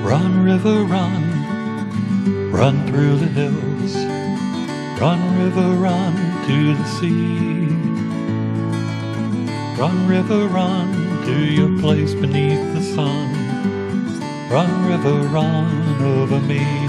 Run, river, run, run through the hills. Run, river, run to the sea. Run, river, run to your place beneath the sun. Run, river, run over me.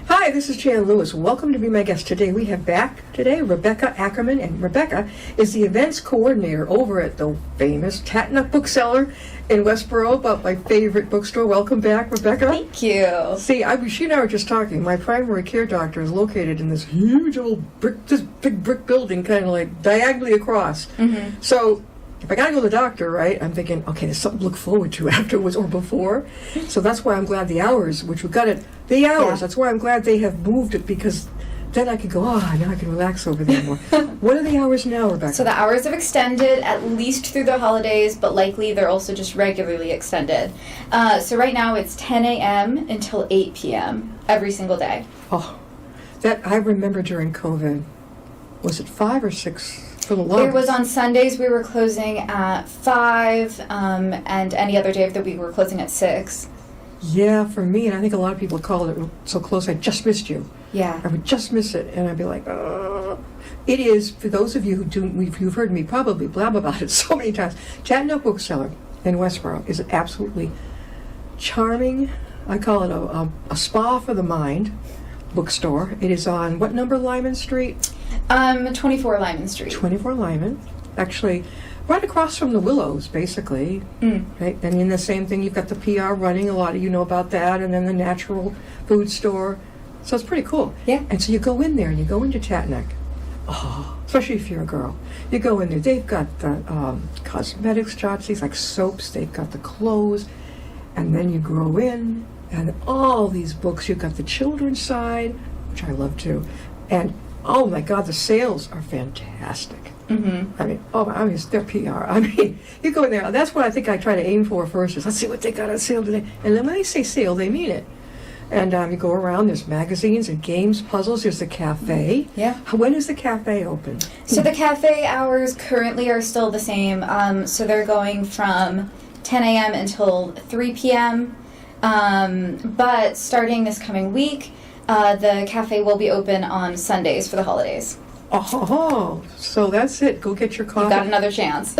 Hi, this is Jan Lewis. Welcome to be my guest today. We have back today Rebecca Ackerman, and Rebecca is the events coordinator over at the famous Tatnuck Bookseller in Westboro, about my favorite bookstore. Welcome back, Rebecca. Thank you. See, she and I were just talking. My primary care doctor is located in this huge old big brick building, kind of like diagonally across. Mm-hmm. So if I got to go to the doctor, right, I'm thinking, okay, there's something to look forward to afterwards or before. So that's why I'm glad the hours, which we've got it, the hours, yeah. That's why I'm glad they have moved it, because then I could go, now I can relax over there more. What are the hours now, Rebecca? So the hours have extended at least through the holidays, but likely they're also just regularly extended. So right now it's 10 a.m. until 8 p.m. every single day. Oh, that I remember during COVID. Was it 5 or 6? For the longest. It was on Sundays we were closing at 5, and any other day of the week we were closing at 6. Yeah, for me, and I think a lot of people call it so close, I just missed you. Yeah. I would just miss it, and I'd be like, It is, for those of you who you've heard me probably blab about it so many times, Tatnuck Bookseller in Westboro is an absolutely charming, I call it a spa for the mind bookstore. It is on, what number, Lyman Street? 24 Lyman Street. 24 Lyman. Actually, right across from the Willows, basically. Right? And in the same thing, you've got the PR running. A lot of you know about that. And then the natural food store. So it's pretty cool. Yeah. And so you go in there, and you go into Tatnuck. Oh, especially if you're a girl. You go in there. They've got the cosmetics, Jotsy's, like soaps. They've got the clothes. And then you grow in, and all these books. You've got the children's side, which I love too. And oh my God, the sales are fantastic. Mm-hmm. I mean, they're PR. I mean, you go in there. That's what I think I try to aim for first. Is let's see what they got on sale today. And then when they say sale, they mean it. And you go around. There's magazines and games, puzzles. There's the cafe. Yeah. When is the cafe open? So the cafe hours currently are still the same. So they're going from 10 a.m. until 3 p.m. But starting this coming week, the cafe will be open on Sundays for the holidays. Oh, so that's it. Go get your coffee. You got another chance.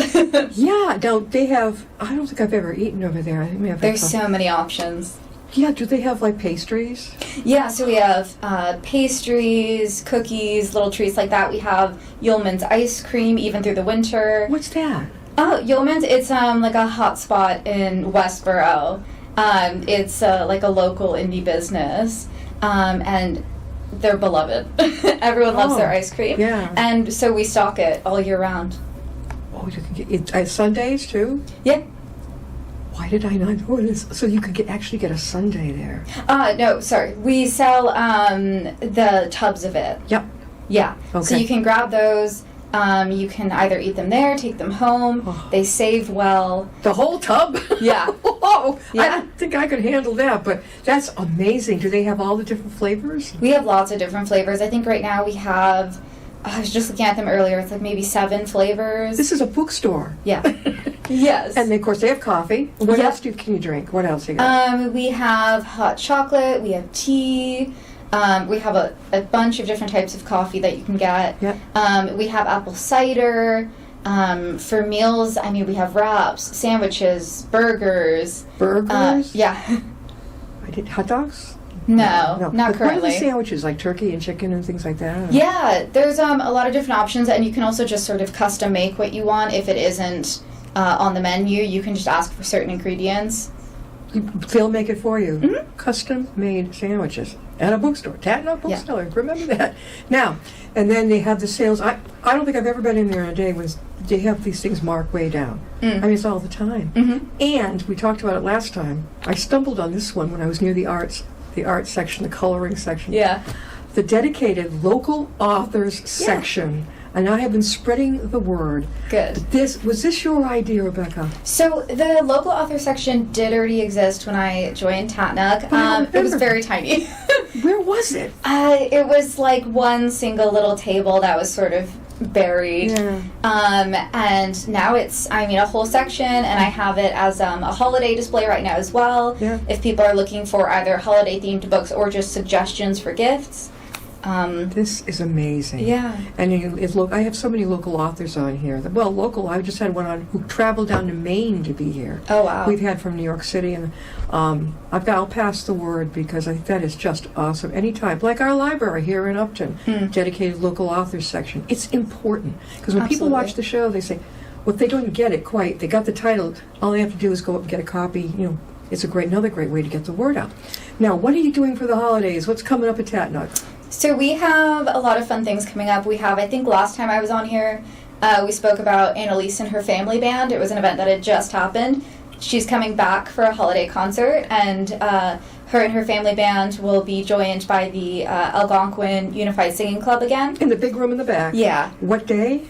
Yeah, they have, I don't think I've ever eaten over there. I think we have. There's so many options. Yeah, do they have like pastries? Yeah, so we have pastries, cookies, little treats like that. We have Yeoman's ice cream even through the winter. What's that? Oh, Yeoman's, it's like a hot spot in Westboro. It's like a local indie business. And they're beloved. Everyone loves their ice cream. Yeah. And so we stock it all year round. Oh, you can get it Sundays too? Yeah. Why did I not know this? So you could actually get a sundae there. No, sorry. We sell the tubs of it. Yep. Yeah. Okay. So you can grab those. You can either eat them there, take them home. Oh. They save well. The whole tub? Yeah. Oh, yeah. I don't think I could handle that, but that's amazing. Do they have all the different flavors? We have lots of different flavors. I think right now we have, I was just looking at them earlier, it's like maybe 7 flavors. This is a bookstore. Yeah. Yes. And of course they have coffee. What else can you drink? What else you got? We have hot chocolate, we have tea. We have a bunch of different types of coffee that you can get. Yep. We have apple cider. For meals, we have wraps, sandwiches, burgers. Burgers? Yeah. Hot dogs? No, not currently. What are the sandwiches, like turkey and chicken and things like that? Yeah, there's a lot of different options, and you can also just sort of custom make what you want. If it isn't on the menu, you can just ask for certain ingredients. They'll make it for you. Mm-hmm. Custom-made sandwiches at a bookstore. Tatnuck Bookseller. Yeah. Remember that. Now, and then they have the sales. I don't think I've ever been in there in a day when they have these things marked way down. It's all the time. Mm-hmm. And we talked about it last time. I stumbled on this one when I was near the art section, the coloring section. Yeah. The dedicated local authors section. And I have been spreading the word. Good. Was this your idea, Rebecca? So the local author section did already exist when I joined Tatnuck. It was very tiny. Where was it? It was like one single little table that was sort of buried. Yeah. And now it's, a whole section, and I have it as a holiday display right now as well. Yeah. If people are looking for either holiday-themed books or just suggestions for gifts. This is amazing. Yeah. And I have so many local authors on here. Well, local, I just had one on who traveled down to Maine to be here. Oh, wow. We've had from New York City, and I'll pass the word because I think that is just awesome. Anytime, like our library here in Upton, dedicated local authors section. It's important because when people watch the show, they say, well, if they don't get it quite, they got the title, all they have to do is go up and get a copy. It's another great way to get the word out. Now, what are you doing for the holidays? What's coming up at Tatnuck? So we have a lot of fun things coming up. We have, I think last time I was on here, we spoke about Annalise and her family band. It was an event that had just happened. She's coming back for a holiday concert, and her and her family band will be joined by the Algonquin Unified Singing Club again. In the big room in the back? Yeah. What day?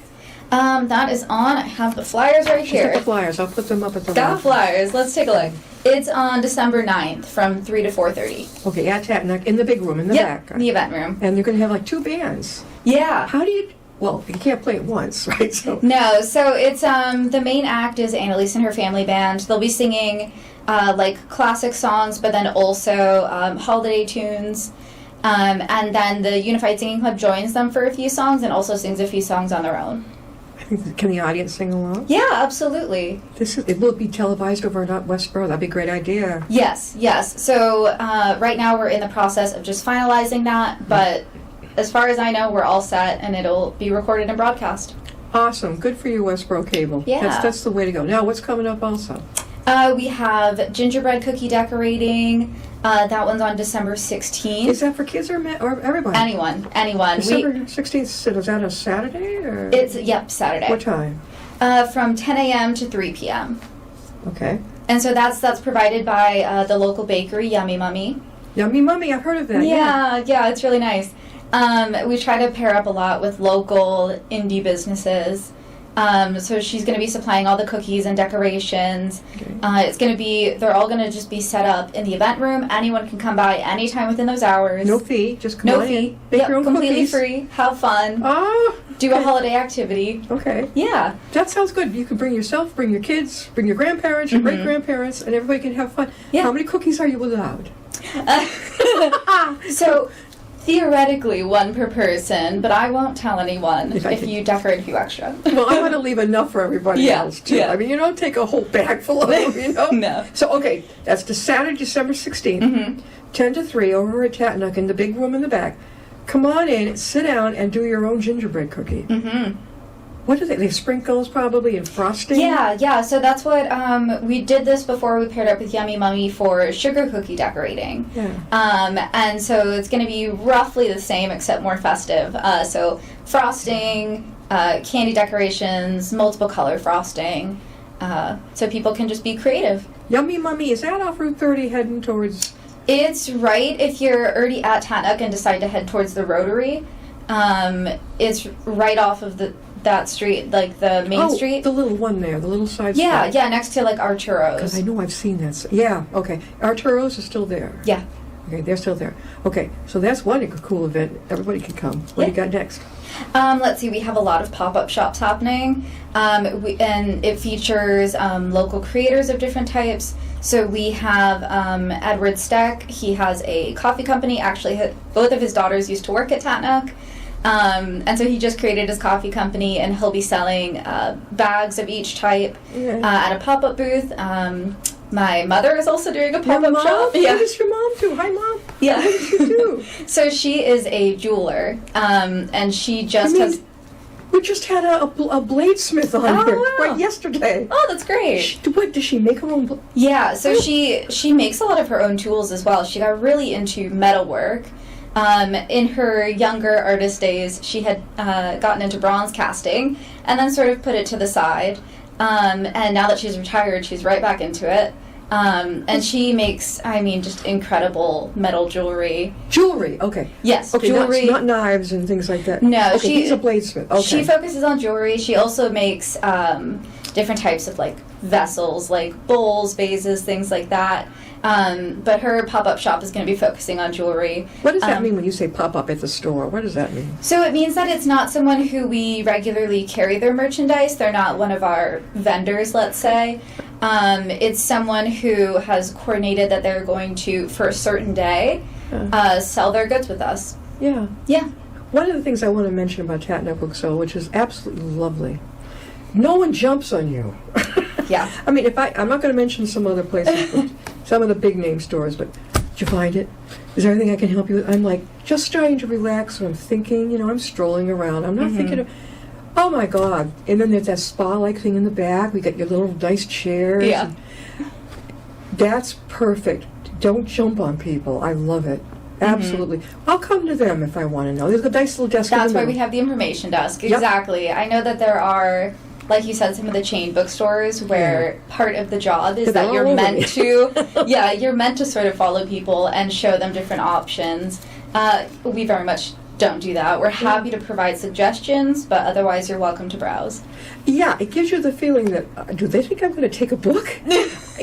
That is on, I have the flyers right Just here. the flyers. I'll put them up at the Got flyers. Let's take a look. It's on December 9th from 3 to 4:30. Okay, at Tatnuck, in the big room in the back. In the event room. And they're going to have like 2 bands. Yeah. How do you... Well, you can't play it once, right? So No, so it's the main act is Annalise and her family band. They'll be singing like classic songs, but then also holiday tunes. And then the Unified Singing Club joins them for a few songs and also sings a few songs on their own. can the audience sing along? Yeah, absolutely. It will be televised over at Westboro. That'd be a great idea. Yes. So right now we're in the process of just finalizing that, but as far as I know, we're all set, and it'll be recorded and broadcast. Awesome. Good for you, Westboro Cable. Yeah. That's the way to go. Now, what's coming up also? We have gingerbread cookie decorating. That one's on December 16th. Is that for kids or everybody? Anyone. December 16th, is that a Saturday? Or? It's Saturday. What time? From 10 a.m. to 3 p.m. Okay. And so that's provided by the local bakery, Yummy Mummy. Yummy Mummy, I've heard of that. Yeah, it's really nice. We try to pair up a lot with local indie businesses. So she's going to be supplying all the cookies and decorations. Okay. They're all going to just be set up in the event room. Anyone can come by anytime within those hours. No fee, just come on in. No fee. Make your own completely cookies. Free. Have fun. Oh. Do a holiday activity. Okay. Yeah. That sounds good. You can bring yourself, bring your kids, bring your grandparents, your great-grandparents, and everybody can have fun. Yeah. How many cookies are you allowed? So, theoretically, 1 per person, but I won't tell anyone if you decorate a few extra. Well, I want to leave enough for everybody else, too. Yeah. I mean, you don't take a whole bag full of them, No. So, okay, that's the Saturday, December 16th, 10 to 3, over at Tatnuck in the big room in the back. Come on in, sit down, and do your own gingerbread cookie. What are they? They have sprinkles, probably, and frosting? Yeah. So that's what, we did this before we paired up with Yummy Mummy for sugar cookie decorating. Yeah. And so it's going to be roughly the same, except more festive. So frosting, candy decorations, multiple color frosting, so people can just be creative. Yummy Mummy, is that off Route 30 heading towards... It's right if you're already at Tatnuck and decide to head towards the Rotary. It's right off of that street, like the main street. The little one there, the little side street. Yeah, next to like Arturo's. Because I know I've seen that. Yeah, okay. Arturo's is still there. Yeah. Okay, they're still there. Okay, so that's one cool event. Everybody can come. What do you got next? Let's see, we have a lot of pop-up shops happening, and it features local creators of different types. So we have Edward Steck. He has a coffee company. Actually, both of his daughters used to work at Tatnuck. And so he just created his coffee company, and he'll be selling bags of each type at a pop-up booth. My mother is also doing a pop-up shop. Yeah. What does your mom do? Hi, Mom. Yeah. What does she do? So she is a jeweler, and she just has... We just had a bladesmith on here right yesterday. Oh, that's great. What, does she make her own... Yeah, so she makes a lot of her own tools as well. She got really into metalwork. In her younger artist days, she had gotten into bronze casting and then sort of put it to the side. And now that she's retired, she's right back into it. And she makes, just incredible metal jewelry. Jewelry, okay. Yes, okay, jewelry. Not knives and things like that. No, okay, he's a bladesmith. Okay. She focuses on jewelry. She also makes different types of like vessels, like bowls, vases, things like that. But her pop-up shop is going to be focusing on jewelry. What does that mean when you say pop-up at the store? What does that mean? So it means that it's not someone who we regularly carry their merchandise. They're not one of our vendors, let's say. It's someone who has coordinated that they're going to, for a certain day, sell their goods with us. Yeah. Yeah. One of the things I want to mention about Tatnuck Bookseller, which is absolutely lovely, no one jumps on you. Yeah. I mean, I'm not going to mention some other places, but some of the big name stores, but did you find it? Is there anything I can help you with? I'm like, just starting to relax, and I'm thinking, I'm strolling around. I'm not thinking of, oh my God. And then there's that spa-like thing in the back. We got your little nice chairs. Yeah. That's perfect. Don't jump on people. I love it. Absolutely. I'll come to them if I want to know. There's a nice little desk. That's why we have the information desk. Exactly. Yep. I know that there are, like you said, some of the chain bookstores where part of the job is that you're meant to, you're meant to sort of follow people and show them different options. We very much don't do that. We're happy to provide suggestions, but otherwise you're welcome to browse. Yeah, it gives you the feeling that, do they think I'm going to take a book?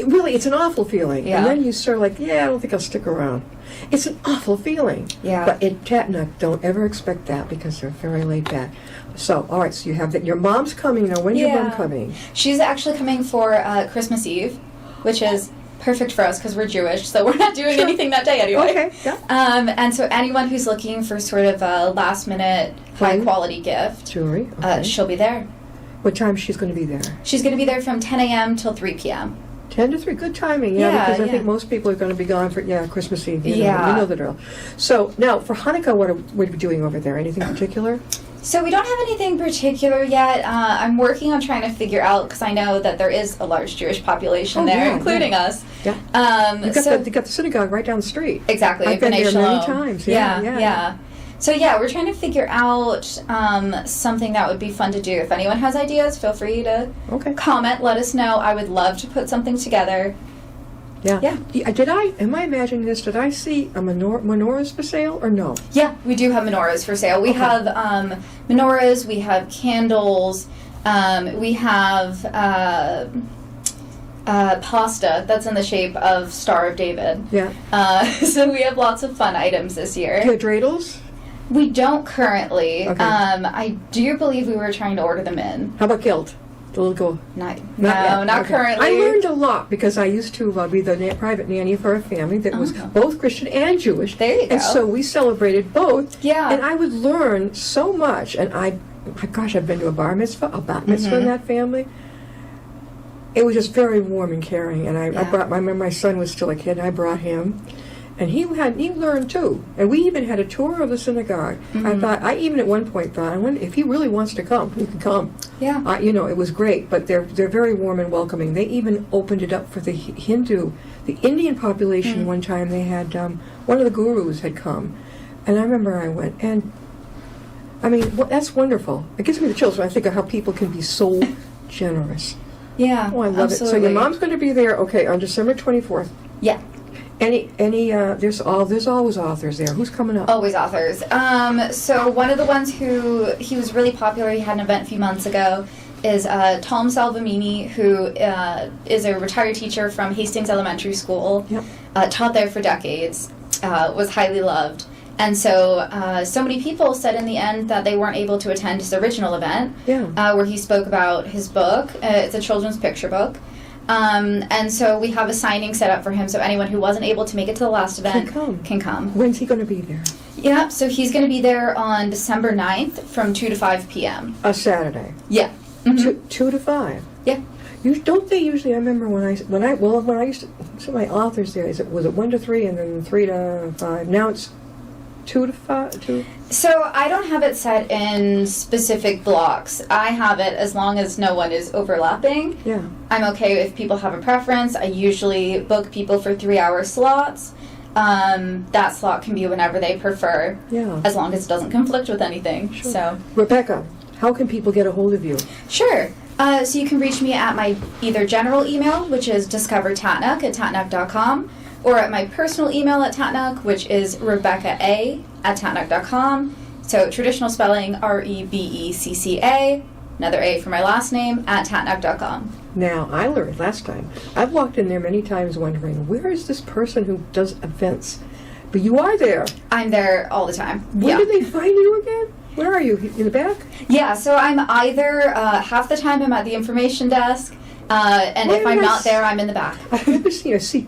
Really, it's an awful feeling. Yeah. And then you sort of like, I don't think I'll stick around. It's an awful feeling. Yeah. But at Tatnuck, don't ever expect that because they're very laid back. So, all right, so you have that. Your mom's coming now. When's your mom coming? She's actually coming for Christmas Eve, which is perfect for us because we're Jewish, so we're not doing anything that day anyway. Okay, yeah. And so anyone who's looking for sort of a last-minute, high-quality gift, jewelry, she'll be there. What time she's going to be there? She's going to be there from 10 a.m. till 3 p.m. 10 to 3, good timing, because I think most people are going to be gone for, Christmas Eve. You know the drill. So, now, for Hanukkah, what are we doing over there? Anything particular? So we don't have anything particular yet. I'm working on trying to figure out, because I know that there is a large Jewish population there, including us. Yeah. You got the synagogue right down the street. Exactly. I've been there many times. Yeah. So we're trying to figure out something that would be fun to do. If anyone has ideas, feel free to comment, let us know. I would love to put something together. Yeah. Am I imagining this? Did I see a menorahs for sale or no? Yeah, we do have menorahs for sale. We have menorahs, we have candles, we have pasta that's in the shape of Star of David. Yeah. So we have lots of fun items this year. Do you have dreidels? We don't currently. Okay. I do believe we were trying to order them in. How about kilt? The little girl? Not currently. I learned a lot because I used to be the private nanny for a family that was both Christian and Jewish. There you go. And so we celebrated both. Yeah. And I would learn so much. And I've been to a bar mitzvah, a bat mitzvah in that family. It was just very warm and caring. And I remember my son was still a kid, and I brought him. And he learned too. And we even had a tour of the synagogue. I even at one point thought, I wonder if he really wants to come, he can come. Yeah. It was great, but they're very warm and welcoming. They even opened it up for the Indian population. One time they had, one of the gurus had come. And I remember I went, and I mean, that's wonderful. It gives me the chills when I think of how people can be so generous. Yeah, Oh, I love it. So your mom's going to be there, on December 24th. Yeah. There's always authors there. Who's coming up? Always authors. So one of the ones he was really popular, he had an event a few months ago, is Tom Salvamini, who is a retired teacher from Hastings Elementary School, taught there for decades, was highly loved. And so many people said in the end that they weren't able to attend his original event, where he spoke about his book. It's a children's picture book. And so we have a signing set up for him, so anyone who wasn't able to make it to the last event can come. When's he going to be there? Yeah, so he's going to be there on December 9th from 2 to 5 p.m. A Saturday? Yeah. 2 to 5? Yeah. Don't they usually, I remember when I used to, some of my authors there, was it 1 to 3 and then 3 to 5? Now it's 2 to 5? So I don't have it set in specific blocks. I have it as long as no one is overlapping. Yeah. I'm okay if people have a preference. I usually book people for 3-hour slots. That slot can be whenever they prefer. Yeah. As long as it doesn't conflict with anything. Sure. So Rebecca, how can people get a hold of you? Sure. So you can reach me at my either general email, which is discovertatnuck@tatnuck.com, or at my personal email at Tatnuck, which is rebecca@tatnuck.com. So traditional spelling, REBECCA, another A for my last name, at tatnuck.com. Now, I learned last time, I've walked in there many times wondering, where is this person who does events? But you are there. I'm there all the time. Where did they find you again? Where are you? In the back? Yeah, so I'm either, half the time I'm at the information desk, and if I'm not there, I'm in the back. I've never seen, I see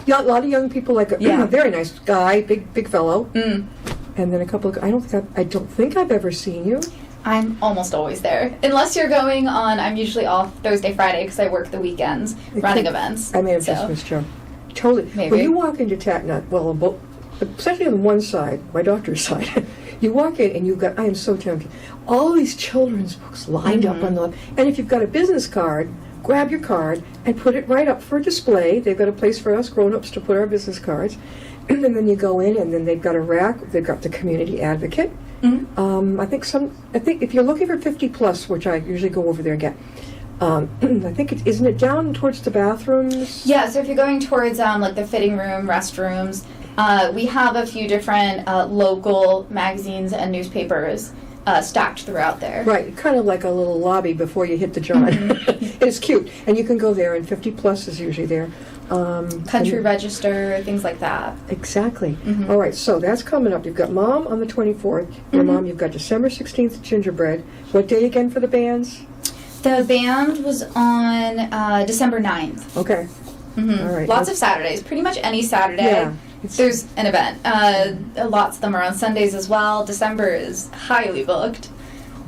a lot of young people, like a very nice guy, big fellow. And then a couple of, I don't think I've ever seen you. I'm almost always there. Unless you're going on, I'm usually off Thursday, Friday, because I work the weekends running events. I may have just missed you. Totally. Maybe. When you walk into Tatnuck, well, especially on one side, my doctor's side, you walk in and you've got, I am so tempted, all these children's books lined up on the left. And if you've got a business card, grab your card and put it right up for display. They've got a place for us grown-ups to put our business cards. And then you go in, and then they've got a rack. They've got the community advocate. I think if you're looking for 50 plus, which I usually go over there and get, I think isn't it down towards the bathrooms? Yeah. So if you're going towards like the fitting room, restrooms, we have a few different local magazines and newspapers stacked throughout there. Right, kind of like a little lobby before you hit the John. It's cute, and you can go there, and 50 plus is usually there. Country Register, things like that. Exactly. All right, so that's coming up. You've got Mom on the 24th. Your Mom, you've got December 16th, Gingerbread. What day again for the bands? The band was on December 9th. Okay. All right. Lots of Saturdays. Pretty much any Saturday. Yeah. There's an event. Lots of them are on Sundays as well. December is highly booked.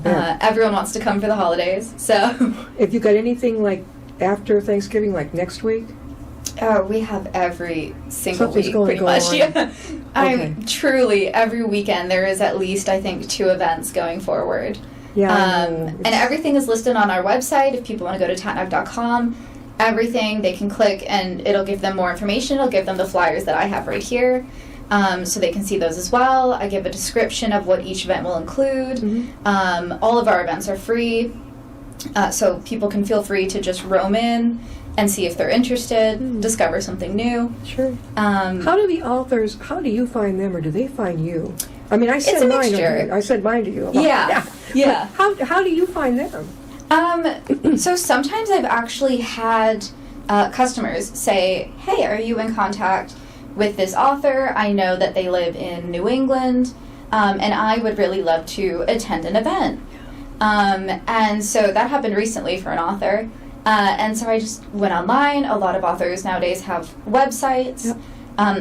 Yeah. Everyone wants to come for the holidays. So, Have you got anything like after Thanksgiving, like next week? we have every single Something's week, going pretty to go much. on. Yeah. Okay. I'm truly every weekend there is at least I think 2 events going forward. Yeah. I know. And everything is listed on our website. If people want to go to tatnuck.com, everything they can click and it'll give them more information. It'll give them the flyers that I have right here, so they can see those as well. I give a description of what each event will include. All of our events are free, so people can feel free to just roam in and see if they're interested, discover something new. Sure. How do the authors, how do you find them, or do they find you? I mean, I It's a send mine to mixture. you. I send mine to you a lot. Yeah. But how do you find them? So sometimes I've actually had customers say, hey, are you in contact with this author? I know that they live in New England, and I would really love to attend an event. And so that happened recently for an author. And so I just went online. A lot of authors nowadays have websites,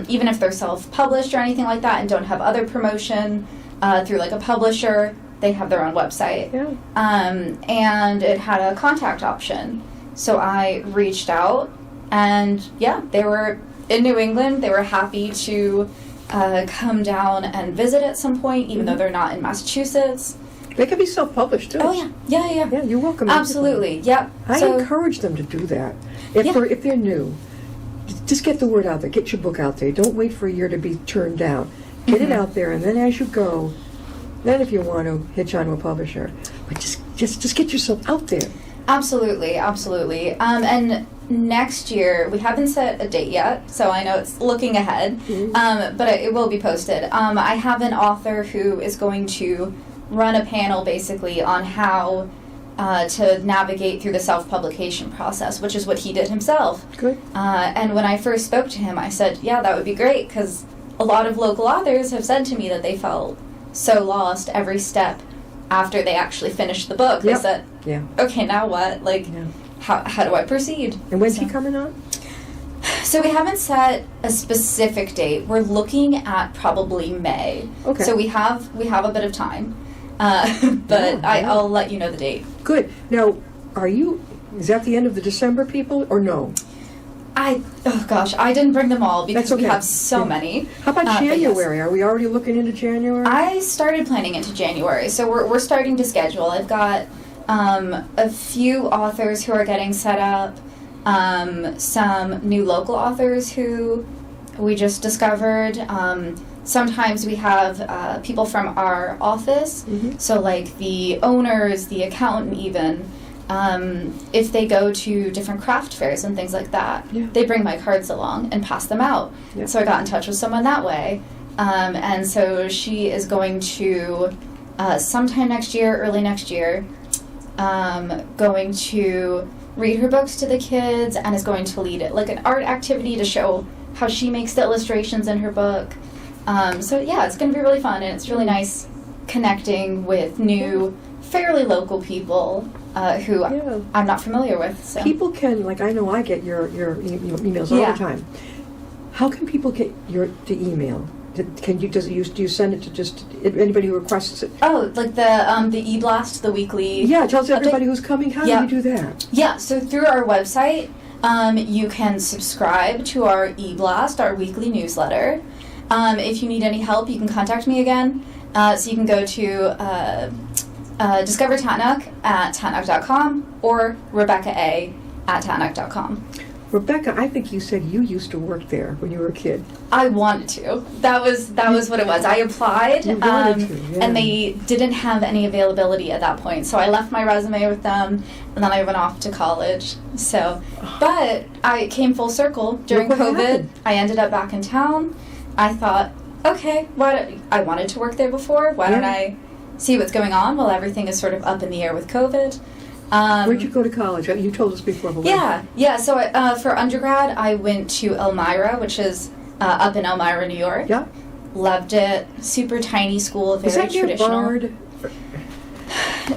even if they're self-published or anything like that and don't have other promotion through like a publisher, they have their own website. Yeah. And it had a contact option. So I reached out, and they were in New England. They were happy to come down and visit at some point, even though they're not in Massachusetts. They can be self-published too. Oh, yeah. Yeah, you're welcome. Absolutely. Yep. I So- encourage them to do that. If they're new, just get the word out there. Get your book out there. Don't wait for a year to be turned down. Get it out there, and then as you go, then if you want to hitch onto a publisher, but just get yourself out there. Absolutely. And next year, we haven't set a date yet, so I know it's looking ahead, but it will be posted. I have an author who is going to run a panel basically on how to navigate through the self-publication process, which is what he did himself. Good. And when I first spoke to him, I said, yeah, that would be great, because a lot of local authors have said to me that they felt so lost every step after they actually finished the book. They said, okay, now what? Like, how do I proceed? And when's he coming on? So we haven't set a specific date. We're looking at probably May. Okay. So we have a bit of time. But I'll let you know the date. Good. Now, is that the end of the December people, or no? I didn't bring them all because That's okay. we have so many. How about but January? yes. Are we already looking into January? I started planning into January, so we're starting to schedule. I've got a few authors who are getting set up, some new local authors who we just discovered. Sometimes we have people from our office, so like the owners, the accountant even, if they go to different craft fairs and things like that, they bring my cards along and pass them out. So I got in touch with someone that way. And so she is going to, sometime next year, early next year, going to read her books to the kids, and is going to lead it like an art activity to show how she makes the illustrations in her book. So yeah, it's going to be really fun, and it's really nice connecting with new, fairly local people who I'm not familiar with. So. People can, like, I know I get your emails all the time. How can people get the email? Do you send it to just anybody who requests it? Oh, like the e-blast, the weekly. Yeah, it tells everybody who's coming. How do you do that? Yeah, so through our website, you can subscribe to our e-blast, our weekly newsletter. If you need any help, you can contact me again. So you can go to Discover Tatnuck at tatnuck.com or Rebecca A at tatnuck.com. Rebecca, I think you said you used to work there when you were a kid. I wanted to. That was what it was. I applied, and they didn't have any availability at that point. So I left my resume with them, and then I went off to college. So, but I came full circle during COVID. Happened? I ended up back in town. I thought, okay, I wanted to work there before. Why don't I see what's going on while everything is sort of up in the air with COVID? Where'd you go to college? You told us before. Yeah. So for undergrad, I went to Elmira, which is up in Elmira, New York. Yeah. Loved it. Super tiny school, very is that traditional. Near Bard?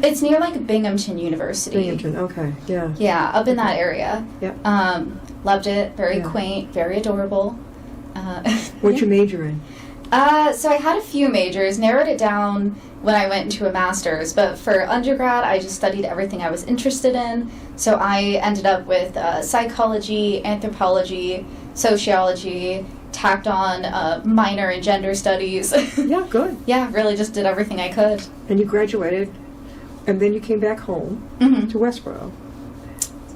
It's near like Binghamton University. Binghamton, okay, yeah. Yeah, up in that area. Yeah. Loved it. Very quaint, very adorable. What'd you major in? So I had a few majors, narrowed it down when I went into a master's, but for undergrad I just studied everything I was interested in. So I ended up with psychology, anthropology, sociology, tacked on a minor in gender studies. Yeah, good. Yeah, really just did everything I could. And you graduated, and then you came back home to Westboro.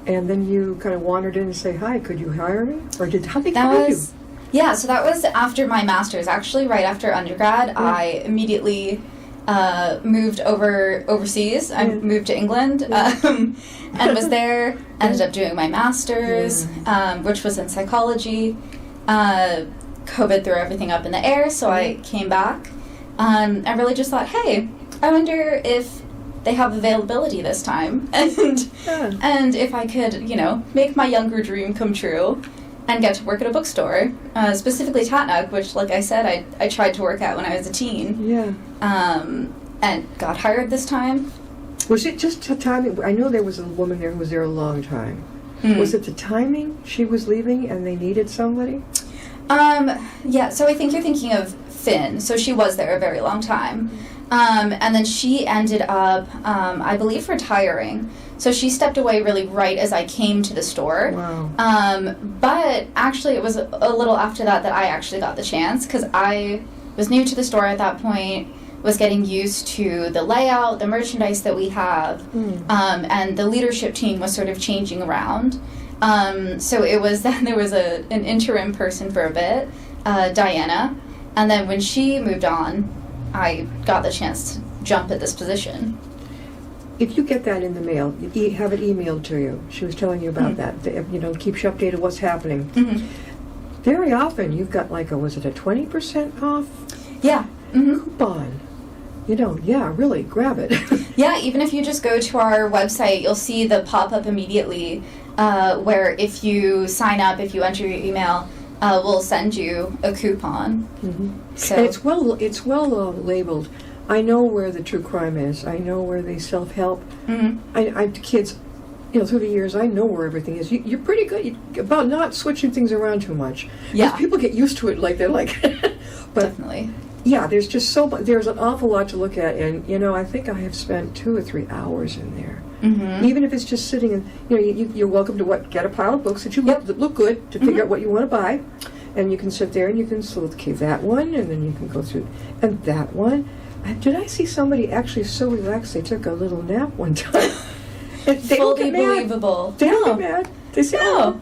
And then you kind of wandered in and say, hi, could you hire me? Or how did they find you? Yeah, so that was after my master's. Actually, right after undergrad, I immediately moved overseas. I moved to England and was there. Ended up doing my master's, which was in psychology. COVID threw everything up in the air, so I came back. I really just thought, hey, I wonder if they have availability this time, and if I could, make my younger dream come true. And get to work at a bookstore, specifically Tatnuck, which, like I said, I tried to work at when I was a teen. Yeah. And got hired this time. Was it just the timing? I know there was a woman there who was there a long time. Was it the timing? She was leaving and they needed somebody? Yeah, so I think you're thinking of Finn. So she was there a very long time. And then she ended up, I believe, retiring. So she stepped away really right as I came to the store. Wow. But actually it was a little after that I actually got the chance, because I was new to the store at that point, was getting used to the layout, the merchandise that we have, and the leadership team was sort of changing around. So it was then there was an interim person for a bit, Diana, and then when she moved on, I got the chance to jump at this position. If you get that in the mail, you have it emailed to you. She was telling you about that. Keeps you updated what's happening. Very often you've got was it a 20% off? Yeah. Coupon. Really, grab it. Yeah, even if you just go to our website, you'll see the pop-up immediately where if you sign up, if you enter your email, we'll send you a coupon. So and it's well labeled. I know where the true crime is. I know where the self-help. Kids, through the years, I know where everything is. You're pretty good about not switching things around too much. Yeah. People get used to it, they're like. But definitely. Yeah, there's just so much. There's an awful lot to look at, and I think I have spent 2 or 3 hours in there. Even if it's just sitting and you're welcome to get a pile of books that look good to figure out what you want to buy, and you can sit there and you can okay, that one, and then you can go through and that one. Did I see somebody actually so relaxed they took a little nap one time? They Fully believable. They don't get mad. They say,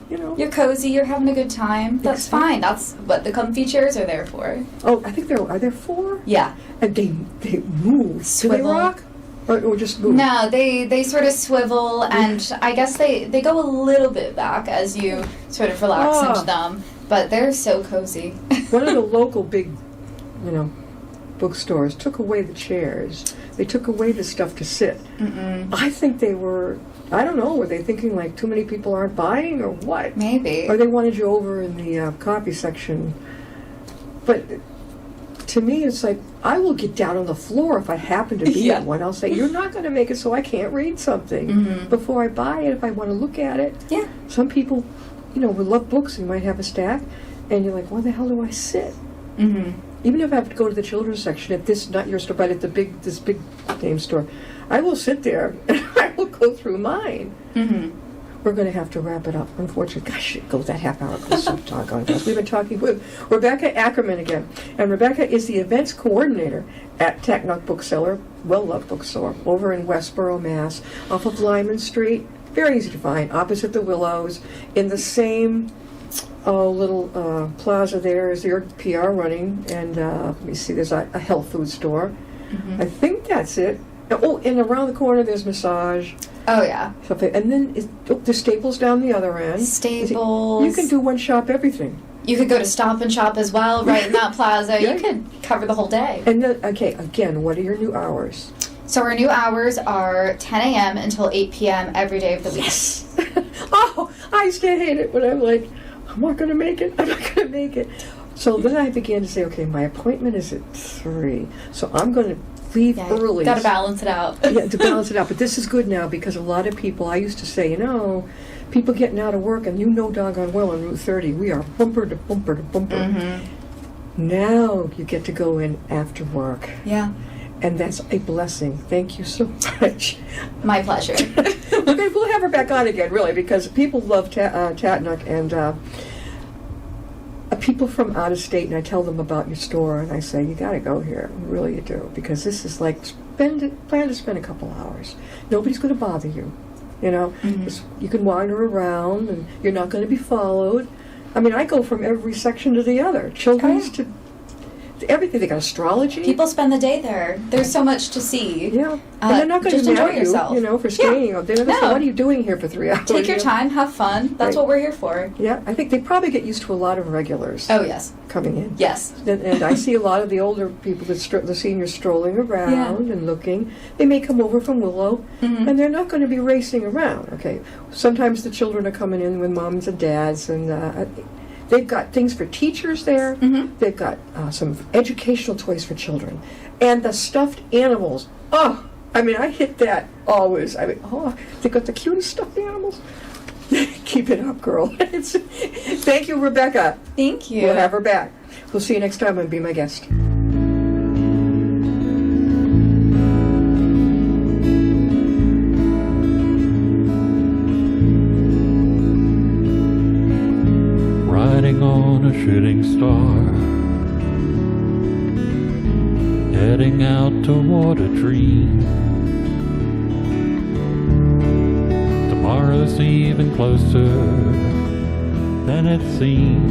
you're cozy, you're having a good time. That's fine. That's what the comfy chairs are there for. Oh, I think are there 4? Yeah. And they move. Swivel. Do they rock? Or just move? No, they sort of swivel, and I guess they go a little bit back as you sort of relax into them. But they're so cozy. One of the local big, bookstores took away the chairs. They took away the stuff to sit. I think they were, I don't know, were they thinking like too many people aren't buying or what? Maybe. Or they wanted you over in the copy section. But to me, it's like, I will get down on the floor if I happen to be at one. I'll say, you're not going to make it so I can't read something before I buy it if I want to look at it. Yeah. Some people, you know, would love books and might have a stack, and you're like, why the hell do I sit? Even if I have to go to the children's section at this, not your store, but at this big name store, I will sit there and I will go through mine. We're going to have to wrap it up. Unfortunately, gosh, it goes that half hour goes so doggone fast. We've been talking with Rebecca Ackerman again, and Rebecca is the events coordinator at Tatnuck Bookseller, well-loved bookstore, over in Westboro, Mass, off of Lyman Street. Very easy to find, opposite the Willows, in the same little plaza there is your PR running, and let me see, there's a health food store. I think that's it. Oh, and around the corner there's massage. Oh, yeah. And then there's Staples down the other end. Staples. You can do one shop everything. You could go to Stop and Shop as well, right in that plaza. Yeah. You could cover the whole day. And then, okay, again, what are your new hours? So our new hours are 10 a.m. until 8 p.m. every day of the week. Yes. Oh, I used to hate it when I'm like, I'm not going to make it. I'm not going to make it. So then I began to say, okay, my appointment is at 3. So I'm going to leave early. Got to balance it out. Yeah, to balance it out. But this is good now because a lot of people, I used to say, you know, people getting out of work, and you know doggone well on Route 30, we are bumper to bumper to bumper. Now you get to go in after work. Yeah. And that's a blessing. Thank you so much. My pleasure. Okay, we'll have her back on again, really, because people love Tatnuck, and people from out of state, and I tell them about your store, and I say, you got to go here. Really, you do, because this is like, plan to spend a couple hours. Nobody's going to bother you, you know. You can wander around, and you're not going to be followed. I mean, I go from every section to the other, children's to everything. They got astrology. People spend the day there. There's so much to see. Yeah. And they're not going to just mad enjoy at yourself. you know, for staying. Yeah. They're going to say, what are you doing here for 3 hours? Take your time, have fun. That's what we're here for. Yeah, I think they probably get used to a lot of regulars. Oh, yes. Coming in. Yes. And I see a lot of the older people, the seniors strolling around and looking. They may come over from Willow, and they're not going to be racing around, okay? Sometimes the children are coming in with moms and dads, and they've got things for teachers there. They've got some educational toys for children. And the stuffed animals. Oh, I mean, I hit that always. I mean, they got the cutest stuffed animals. Keep it up, girl. Thank you, Rebecca. Thank you. We'll have her back. We'll see you next time and be my guest. Riding on a shooting star, heading out toward a dream. Tomorrow's even closer than it seems.